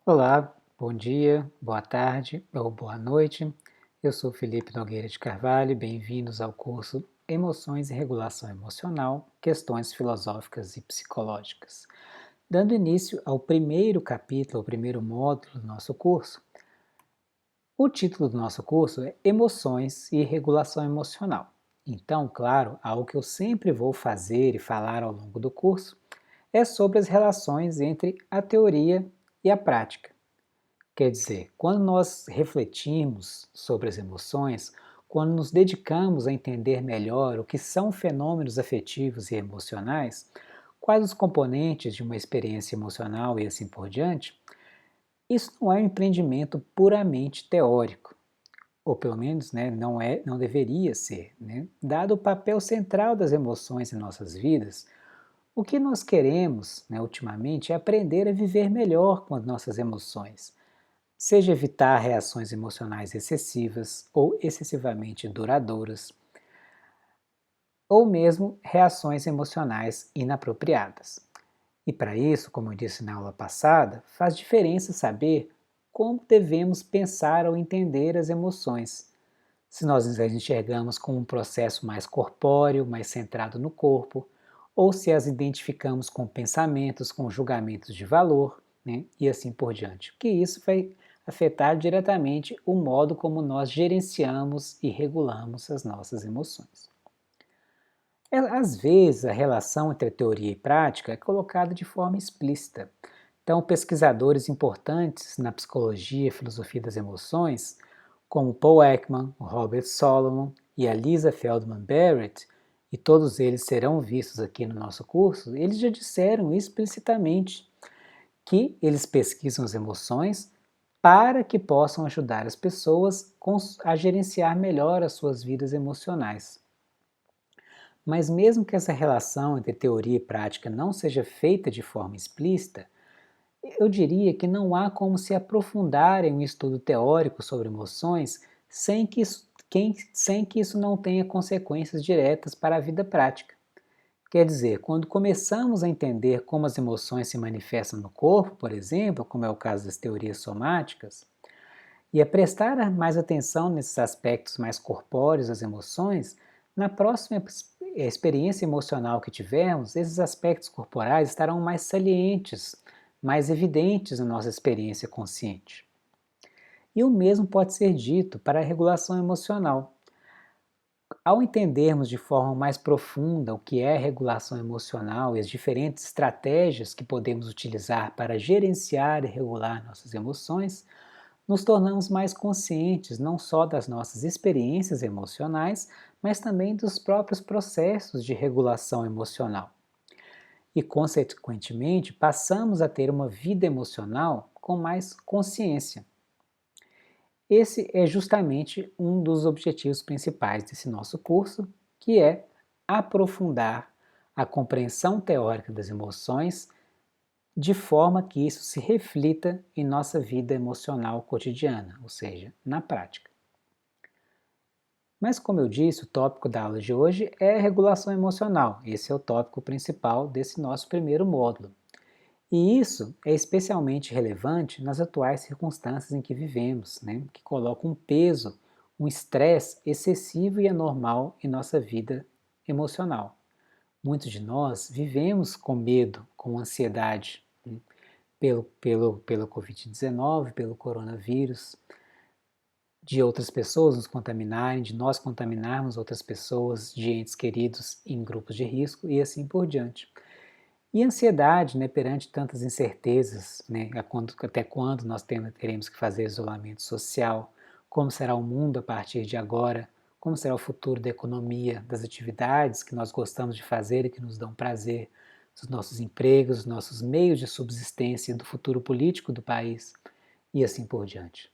Olá, bom dia, boa tarde ou boa noite. Eu sou Felipe Nogueira de Carvalho e bem-vindos ao curso Emoções e Regulação Emocional, Questões Filosóficas e Psicológicas. Dando início ao primeiro capítulo, ao primeiro módulo do nosso curso, o título do nosso curso é Emoções e Regulação Emocional. Então, claro, algo que eu sempre vou fazer e falar ao longo do curso é sobre as relações entre a teoria e a prática. Quer dizer, quando nós refletimos sobre as emoções, quando nos dedicamos a entender melhor o que são fenômenos afetivos e emocionais, quais os componentes de uma experiência emocional e assim por diante, isso não é um empreendimento puramente teórico, ou pelo menos não deveria ser. Dado o papel central das emoções em nossas vidas, o que nós queremos, ultimamente, é aprender a viver melhor com as nossas emoções, seja evitar reações emocionais excessivas ou excessivamente duradouras, ou mesmo reações emocionais inapropriadas. E para isso, como eu disse na aula passada, faz diferença saber como devemos pensar ou entender as emoções. Se nós as enxergamos como um processo mais corpóreo, mais centrado no corpo, ou se as identificamos com pensamentos, com julgamentos de valor, e assim por diante. Porque isso vai afetar diretamente o modo como nós gerenciamos e regulamos as nossas emoções. Às vezes, a relação entre teoria e prática é colocada de forma explícita. Então, pesquisadores importantes na psicologia e filosofia das emoções, como Paul Ekman, Robert Solomon e a Lisa Feldman Barrett, e todos eles serão vistos aqui no nosso curso, eles já disseram explicitamente que eles pesquisam as emoções para que possam ajudar as pessoas a gerenciar melhor as suas vidas emocionais. Mas mesmo que essa relação entre teoria e prática não seja feita de forma explícita, eu diria que não há como se aprofundar em um estudo teórico sobre emoções sem que isso não tenha consequências diretas para a vida prática. Quer dizer, quando começamos a entender como as emoções se manifestam no corpo, por exemplo, como é o caso das teorias somáticas, e a prestar mais atenção nesses aspectos mais corpóreos das emoções, na próxima experiência emocional que tivermos, esses aspectos corporais estarão mais salientes, mais evidentes na nossa experiência consciente. E o mesmo pode ser dito para a regulação emocional. Ao entendermos de forma mais profunda o que é regulação emocional e as diferentes estratégias que podemos utilizar para gerenciar e regular nossas emoções, nos tornamos mais conscientes não só das nossas experiências emocionais, mas também dos próprios processos de regulação emocional. E, consequentemente, passamos a ter uma vida emocional com mais consciência. Esse é justamente um dos objetivos principais desse nosso curso, que é aprofundar a compreensão teórica das emoções de forma que isso se reflita em nossa vida emocional cotidiana, ou seja, na prática. Mas, como eu disse, o tópico da aula de hoje é regulação emocional. Esse é o tópico principal desse nosso primeiro módulo. E isso é especialmente relevante nas atuais circunstâncias em que vivemos, que colocam um peso, um estresse excessivo e anormal em nossa vida emocional. Muitos de nós vivemos com medo, com ansiedade, pelo Covid-19, pelo coronavírus, de outras pessoas nos contaminarem, de nós contaminarmos outras pessoas, de entes queridos em grupos de risco e assim por diante. E ansiedade, perante tantas incertezas, até quando nós teremos que fazer isolamento social, como será o mundo a partir de agora, como será o futuro da economia, das atividades que nós gostamos de fazer e que nos dão prazer, dos nossos empregos, dos nossos meios de subsistência, do futuro político do país e assim por diante.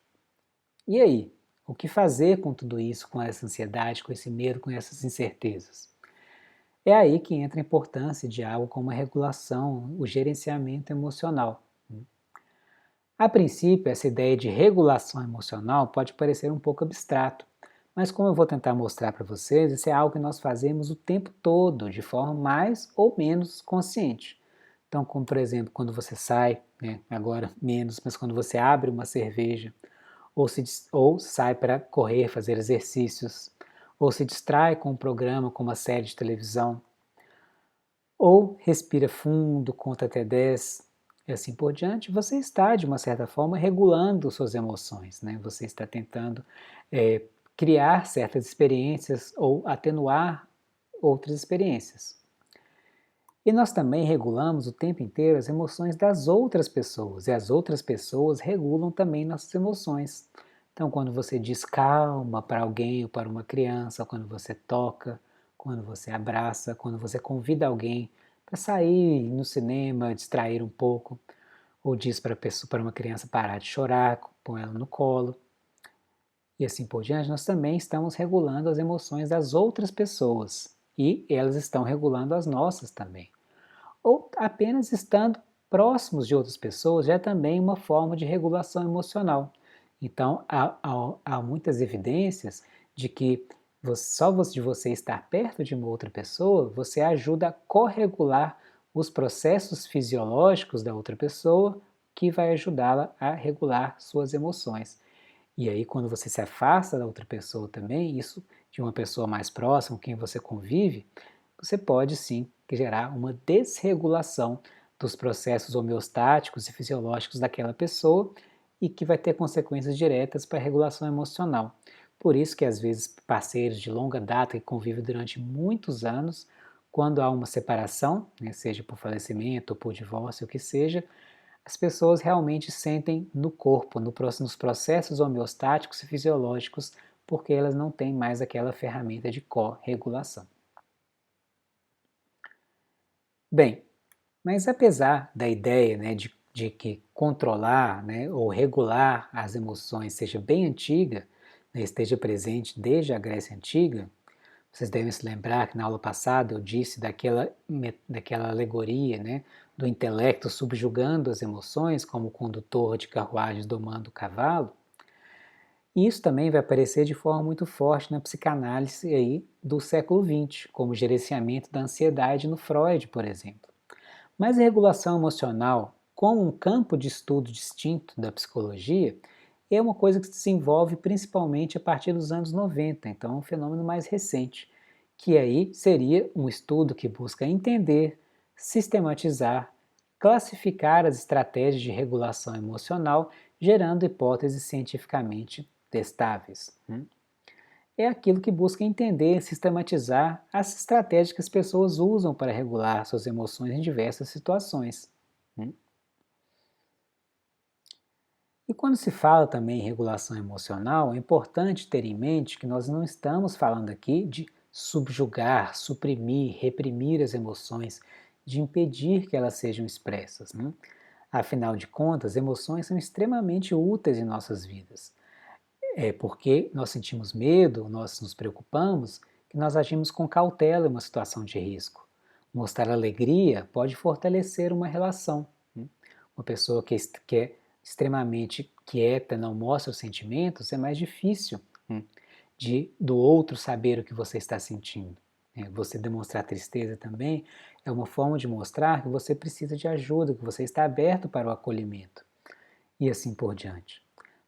E aí, o que fazer com tudo isso, com essa ansiedade, com esse medo, com essas incertezas? É aí que entra a importância de algo como a regulação, o gerenciamento emocional. A princípio, essa ideia de regulação emocional pode parecer um pouco abstrato, mas como eu vou tentar mostrar para vocês, isso é algo que nós fazemos o tempo todo, de forma mais ou menos consciente. Então, como por exemplo, quando você sai, né, agora menos, mas quando você abre uma cerveja, ou sai para correr, fazer exercícios, ou se distrai com um programa, com uma série de televisão, ou respira fundo, conta até 10, e assim por diante, você está, de uma certa forma, regulando suas emoções, né? Você está tentando criar certas experiências ou atenuar outras experiências. E nós também regulamos o tempo inteiro as emoções das outras pessoas, e as outras pessoas regulam também nossas emoções. Então, quando você diz calma para alguém ou para uma criança, quando você toca, quando você abraça, quando você convida alguém para sair no cinema, distrair um pouco, ou diz para uma criança parar de chorar, põe ela no colo, e assim por diante, nós também estamos regulando as emoções das outras pessoas, e elas estão regulando as nossas também. Ou apenas estando próximos de outras pessoas já é também uma forma de regulação emocional. Então, há muitas evidências de que só de você estar perto de uma outra pessoa, você ajuda a corregular os processos fisiológicos da outra pessoa, que vai ajudá-la a regular suas emoções. E aí, quando você se afasta da outra pessoa também, isso de uma pessoa mais próxima, com quem você convive, você pode sim gerar uma desregulação dos processos homeostáticos e fisiológicos daquela pessoa e que vai ter consequências diretas para a regulação emocional. Por isso que às vezes parceiros de longa data que convivem durante muitos anos, quando há uma separação, né, seja por falecimento ou por divórcio, o que seja, as pessoas realmente sentem no corpo, nos processos homeostáticos e fisiológicos, porque elas não têm mais aquela ferramenta de corregulação. Bem, mas apesar da ideia, né, de que controlar, né, ou regular as emoções seja bem antiga, né, esteja presente desde a Grécia Antiga, vocês devem se lembrar que na aula passada eu disse daquela alegoria, né, do intelecto subjugando as emoções como o condutor de carruagens domando o cavalo. E isso também vai aparecer de forma muito forte na psicanálise aí do século XX, como o gerenciamento da ansiedade no Freud, por exemplo. Mas a regulação emocional, como um campo de estudo distinto da psicologia, é uma coisa que se desenvolve principalmente a partir dos anos 90, então é um fenômeno mais recente, que aí seria um estudo que busca entender, sistematizar, classificar as estratégias de regulação emocional, gerando hipóteses cientificamente testáveis. É aquilo que busca entender, sistematizar as estratégias que as pessoas usam para regular suas emoções em diversas situações. E quando se fala também em regulação emocional, é importante ter em mente que nós não estamos falando aqui de subjugar, suprimir, reprimir as emoções, de impedir que elas sejam expressas. Afinal de contas, emoções são extremamente úteis em nossas vidas. É porque nós sentimos medo, nós nos preocupamos, que nós agimos com cautela em uma situação de risco. Mostrar alegria pode fortalecer uma relação. Uma pessoa que é extremamente quieta, não mostra os sentimentos, é mais difícil do outro saber o que você está sentindo. Você demonstrar tristeza também é uma forma de mostrar que você precisa de ajuda, que você está aberto para o acolhimento e assim por diante.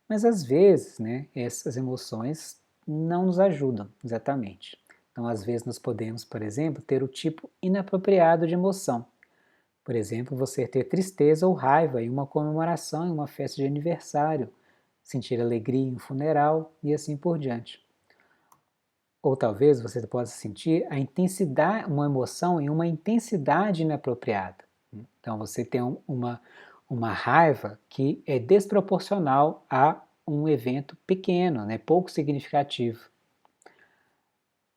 Mas às vezes, né, essas emoções não nos ajudam exatamente. Então, às vezes, nós podemos, por exemplo, ter o tipo inapropriado de emoção. Por exemplo, você ter tristeza ou raiva em uma comemoração, em uma festa de aniversário, sentir alegria em um funeral e assim por diante. Ou talvez você possa sentir a intensidade, uma emoção em uma intensidade inapropriada. Então, você tem uma raiva que é desproporcional a um evento pequeno, né, pouco significativo.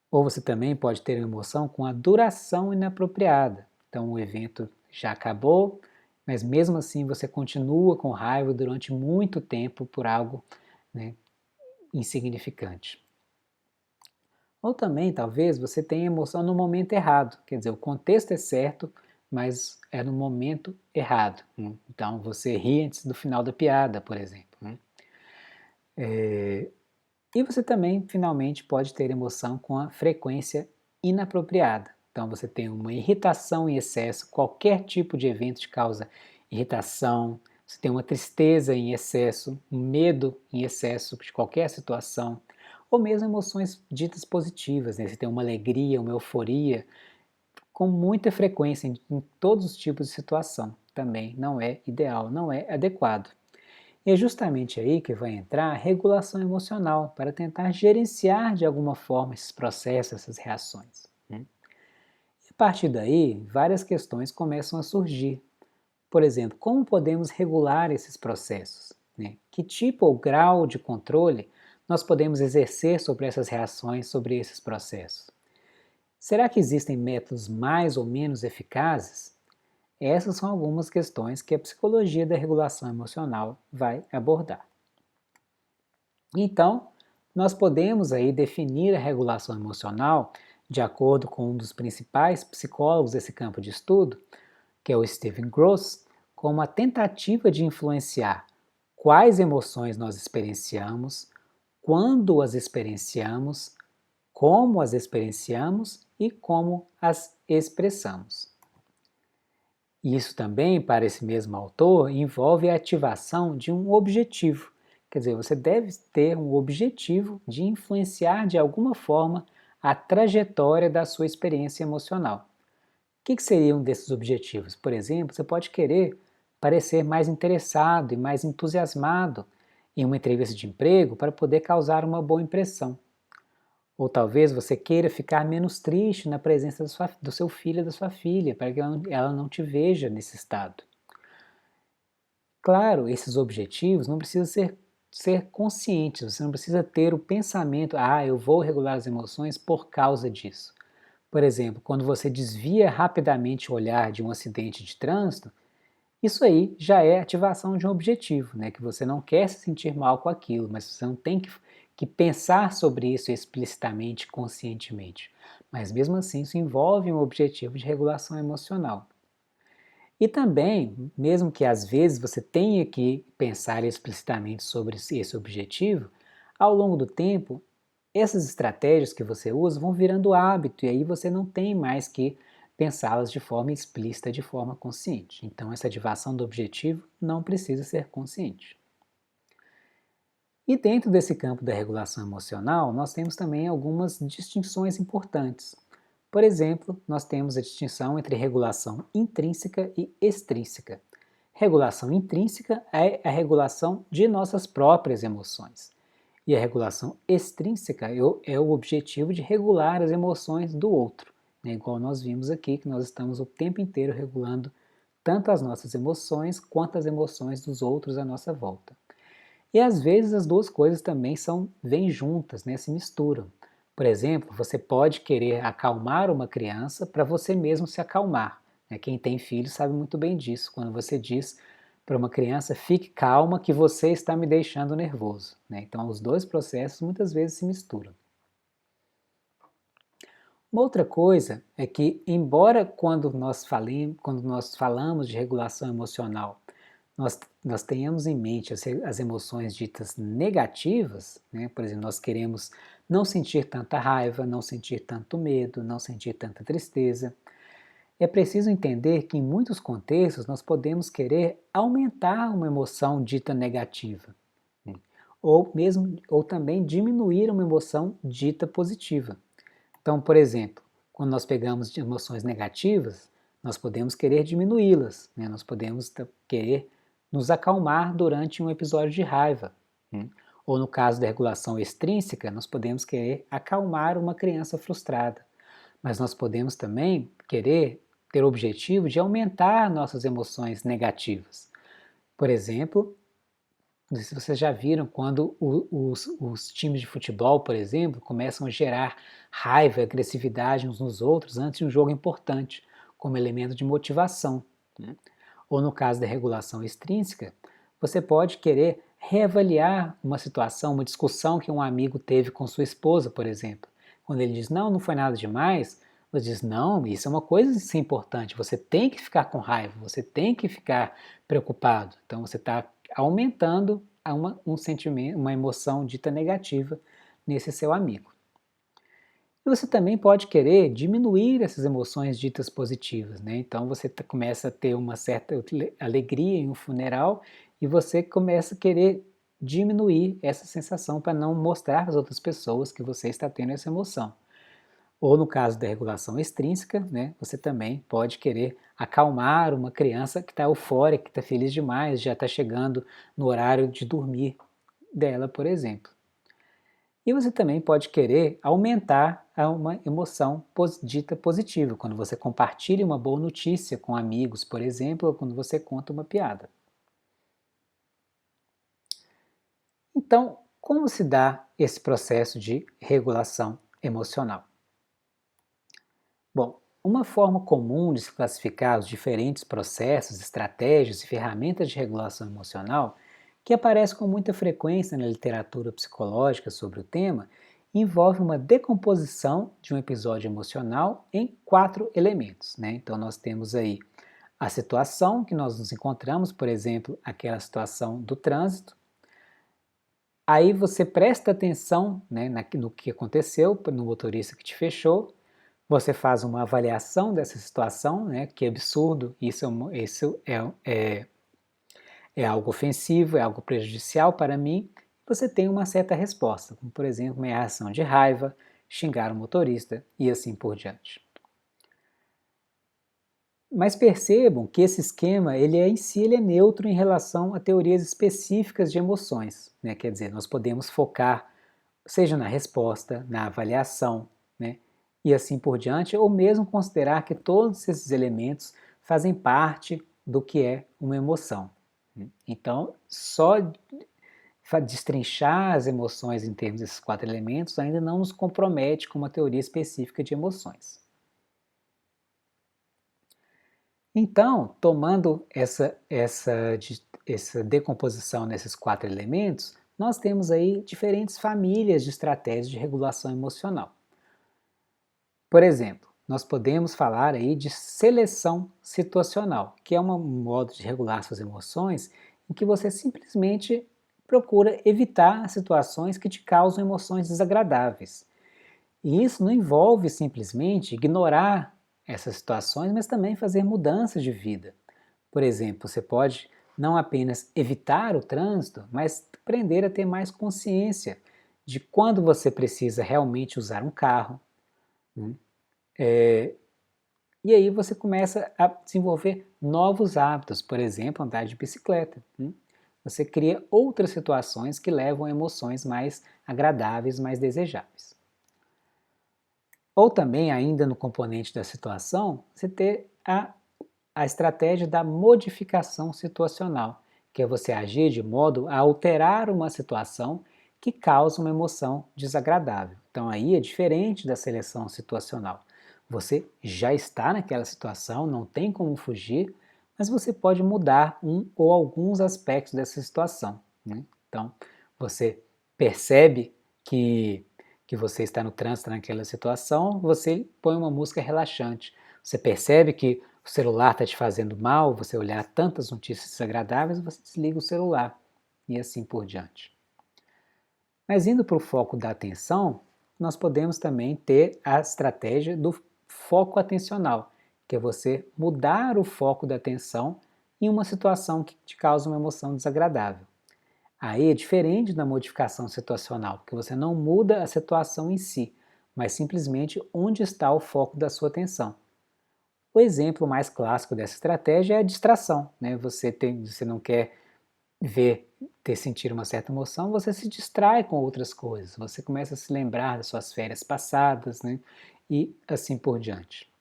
Ou você também pode ter uma emoção com a duração inapropriada. Então o evento já acabou, mas mesmo assim você continua com raiva durante muito tempo por algo, né, insignificante. Ou também, talvez, você tenha emoção no momento errado, quer dizer, o contexto é certo, mas é no momento errado. Então você ri antes do final da piada, por exemplo. E você também, finalmente, pode ter emoção com a frequência inapropriada. Então você tem uma irritação em excesso, qualquer tipo de evento te causa irritação, você tem uma tristeza em excesso, um medo em excesso de qualquer situação, ou mesmo emoções ditas positivas, né? Você tem uma alegria, uma euforia, com muita frequência em todos os tipos de situação. Também não é ideal, não é adequado. E é justamente aí que vai entrar a regulação emocional, para tentar gerenciar de alguma forma esses processos, essas reações, né? E a partir daí, várias questões começam a surgir. Por exemplo, como podemos regular esses processos, né? Que tipo ou grau de controle nós podemos exercer sobre essas reações, sobre esses processos? Será que existem métodos mais ou menos eficazes? Essas são algumas questões que a psicologia da regulação emocional vai abordar. Então, nós podemos aí definir a regulação emocional de acordo com um dos principais psicólogos desse campo de estudo, que é o Stephen Gross, como a tentativa de influenciar quais emoções nós experienciamos, quando as experienciamos, como as experienciamos e como as expressamos. Isso também, para esse mesmo autor, envolve a ativação de um objetivo. Quer dizer, você deve ter um objetivo de influenciar de alguma forma a trajetória da sua experiência emocional. O que seria um desses objetivos? Por exemplo, você pode querer parecer mais interessado e mais entusiasmado em uma entrevista de emprego para poder causar uma boa impressão. Ou talvez você queira ficar menos triste na presença do seu filho ou da sua filha, para que ela não te veja nesse estado. Claro, esses objetivos não precisam ser conscientes, você não precisa ter o pensamento, eu vou regular as emoções por causa disso. Por exemplo, quando você desvia rapidamente o olhar de um acidente de trânsito, isso aí já é ativação de um objetivo, né? Que você não quer se sentir mal com aquilo, mas você não tem que pensar sobre isso explicitamente, conscientemente. Mas mesmo assim, isso envolve um objetivo de regulação emocional. E também, mesmo que às vezes você tenha que pensar explicitamente sobre esse objetivo, ao longo do tempo, essas estratégias que você usa vão virando hábito e aí você não tem mais que pensá-las de forma explícita, de forma consciente. Então, essa ativação do objetivo não precisa ser consciente. E dentro desse campo da regulação emocional, nós temos também algumas distinções importantes. Por exemplo, nós temos a distinção entre regulação intrínseca e extrínseca. Regulação intrínseca é a regulação de nossas próprias emoções. E a regulação extrínseca é o objetivo de regular as emoções do outro, né? Igual nós vimos aqui, que nós estamos o tempo inteiro regulando tanto as nossas emoções quanto as emoções dos outros à nossa volta. E às vezes as duas coisas também vêm juntas, né? Se misturam. Por exemplo, você pode querer acalmar uma criança para você mesmo se acalmar, né? Quem tem filho sabe muito bem disso, quando você diz para uma criança, fique calma que você está me deixando nervoso, né? Então os dois processos muitas vezes se misturam. Uma outra coisa é que, embora quando nós falamos de regulação emocional, nós tenhamos em mente as emoções ditas negativas, né? Por exemplo, nós queremos não sentir tanta raiva, não sentir tanto medo, não sentir tanta tristeza. É preciso entender que em muitos contextos nós podemos querer aumentar uma emoção dita negativa, né? Ou também diminuir uma emoção dita positiva. Então, por exemplo, quando nós pegamos de emoções negativas, nós podemos querer diminuí-las, né? Nós podemos querer nos acalmar durante um episódio de raiva, né? Ou no caso da regulação extrínseca, nós podemos querer acalmar uma criança frustrada. Mas nós podemos também querer ter o objetivo de aumentar nossas emoções negativas. Por exemplo, não sei se vocês já viram quando os times de futebol, por exemplo, começam a gerar raiva e agressividade uns nos outros antes de um jogo importante, como elemento de motivação, né? Ou no caso da regulação extrínseca, você pode querer reavaliar uma situação, uma discussão que um amigo teve com sua esposa, por exemplo. Quando ele diz, não, não foi nada demais, você diz, não, isso é uma coisa assim, importante, você tem que ficar com raiva, você tem que ficar preocupado. Então você está aumentando um sentimento, uma emoção dita negativa nesse seu amigo. E você também pode querer diminuir essas emoções ditas positivas, né? Então você começa a ter uma certa alegria em um funeral e você começa a querer diminuir essa sensação para não mostrar para as outras pessoas que você está tendo essa emoção. Ou no caso da regulação extrínseca, né, você também pode querer acalmar uma criança que está eufórica, que está feliz demais, já está chegando no horário de dormir dela, por exemplo. E você também pode querer aumentar uma emoção dita positiva, quando você compartilha uma boa notícia com amigos, por exemplo, ou quando você conta uma piada. Então, como se dá esse processo de regulação emocional? Bom, uma forma comum de se classificar os diferentes processos, estratégias e ferramentas de regulação emocional, que aparece com muita frequência na literatura psicológica sobre o tema, envolve uma decomposição de um episódio emocional em 4 elementos, né? Então nós temos aí a situação que nós nos encontramos, por exemplo, aquela situação do trânsito. Aí você presta atenção, né, no que aconteceu, no motorista que te fechou, você faz uma avaliação dessa situação, né, que absurdo, isso é algo ofensivo, é algo prejudicial para mim. Você tem uma certa resposta, como por exemplo, uma reação de raiva, xingar o motorista e assim por diante. Mas percebam que esse esquema, ele é neutro em relação a teorias específicas de emoções, né? Quer dizer, nós podemos focar, seja na resposta, na avaliação, né? E assim por diante, ou mesmo considerar que todos esses elementos fazem parte do que é uma emoção. Então, só destrinchar as emoções em termos desses 4 elementos ainda não nos compromete com uma teoria específica de emoções. Então, tomando essa decomposição nesses 4 elementos, nós temos aí diferentes famílias de estratégias de regulação emocional. Por exemplo, nós podemos falar aí de seleção situacional, que é um modo de regular suas emoções em que você simplesmente procura evitar situações que te causam emoções desagradáveis. E isso não envolve simplesmente ignorar essas situações, mas também fazer mudanças de vida. Por exemplo, você pode não apenas evitar o trânsito, mas aprender a ter mais consciência de quando você precisa realmente usar um carro. Né? E aí você começa a desenvolver novos hábitos, por exemplo, andar de bicicleta. Você cria outras situações que levam a emoções mais agradáveis, mais desejáveis. Ou também, ainda no componente da situação, você ter a estratégia da modificação situacional, que é você agir de modo a alterar uma situação que causa uma emoção desagradável. Então aí é diferente da seleção situacional. Você já está naquela situação, não tem como fugir, mas você pode mudar um ou alguns aspectos dessa situação. Né? Então, você percebe que você está no trânsito naquela situação, você põe uma música relaxante. Você percebe que o celular está te fazendo mal, você olhar tantas notícias desagradáveis, você desliga o celular e assim por diante. Mas indo para o foco da atenção, nós podemos também ter a estratégia do foco atencional, que é você mudar o foco da atenção em uma situação que te causa uma emoção desagradável. Aí é diferente da modificação situacional, porque você não muda a situação em si, mas simplesmente onde está o foco da sua atenção. O exemplo mais clássico dessa estratégia é a distração. Né? Você não quer sentir uma certa emoção, você se distrai com outras coisas, você começa a se lembrar das suas férias passadas, né? E assim por diante.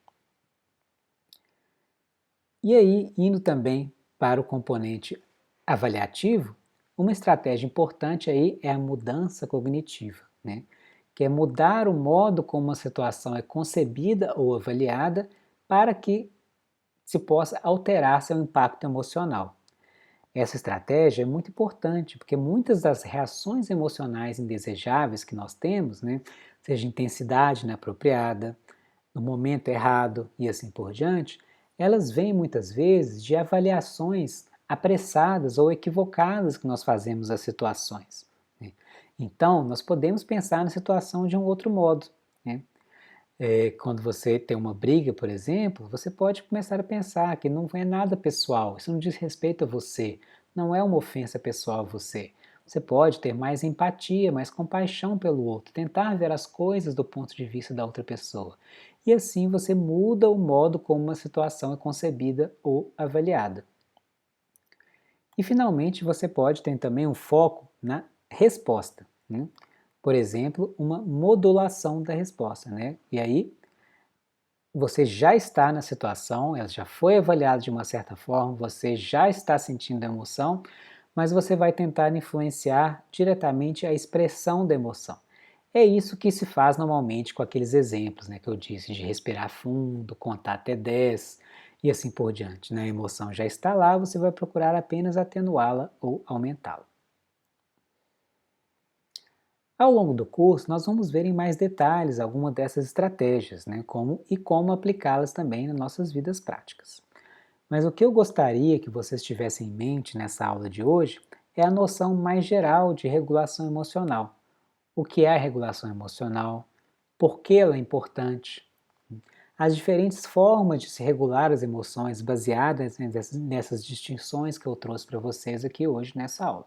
E aí, indo também para o componente avaliativo, uma estratégia importante aí é a mudança cognitiva, né? Que é mudar o modo como uma situação é concebida ou avaliada para que se possa alterar seu impacto emocional. Essa estratégia é muito importante, porque muitas das reações emocionais indesejáveis que nós temos, né, seja intensidade inapropriada, no momento errado e assim por diante, elas vêm muitas vezes de avaliações apressadas ou equivocadas que nós fazemos das situações. Né? Então, nós podemos pensar na situação de um outro modo. Né? Quando você tem uma briga, por exemplo, você pode começar a pensar que não é nada pessoal, isso não diz respeito a você, não é uma ofensa pessoal a você. Você pode ter mais empatia, mais compaixão pelo outro, tentar ver as coisas do ponto de vista da outra pessoa. E assim você muda o modo como uma situação é concebida ou avaliada. E finalmente você pode ter também um foco na resposta, né? Por exemplo, uma modulação da resposta, né? E aí você já está na situação, ela já foi avaliada de uma certa forma, você já está sentindo a emoção, mas você vai tentar influenciar diretamente a expressão da emoção. É isso que se faz normalmente com aqueles exemplos, né, que eu disse, de respirar fundo, contar até 10 e assim por diante, né? A emoção já está lá, você vai procurar apenas atenuá-la ou aumentá-la. Ao longo do curso, nós vamos ver em mais detalhes alguma dessas estratégias, né, como aplicá-las também nas nossas vidas práticas. Mas o que eu gostaria que vocês tivessem em mente nessa aula de hoje é a noção mais geral de regulação emocional. O que é a regulação emocional? Por que ela é importante? As diferentes formas de se regular as emoções baseadas nessas distinções que eu trouxe para vocês aqui hoje nessa aula.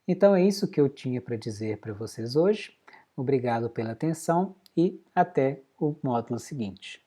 Então é isso que eu tinha para dizer para vocês hoje. Obrigado pela atenção e até o módulo seguinte.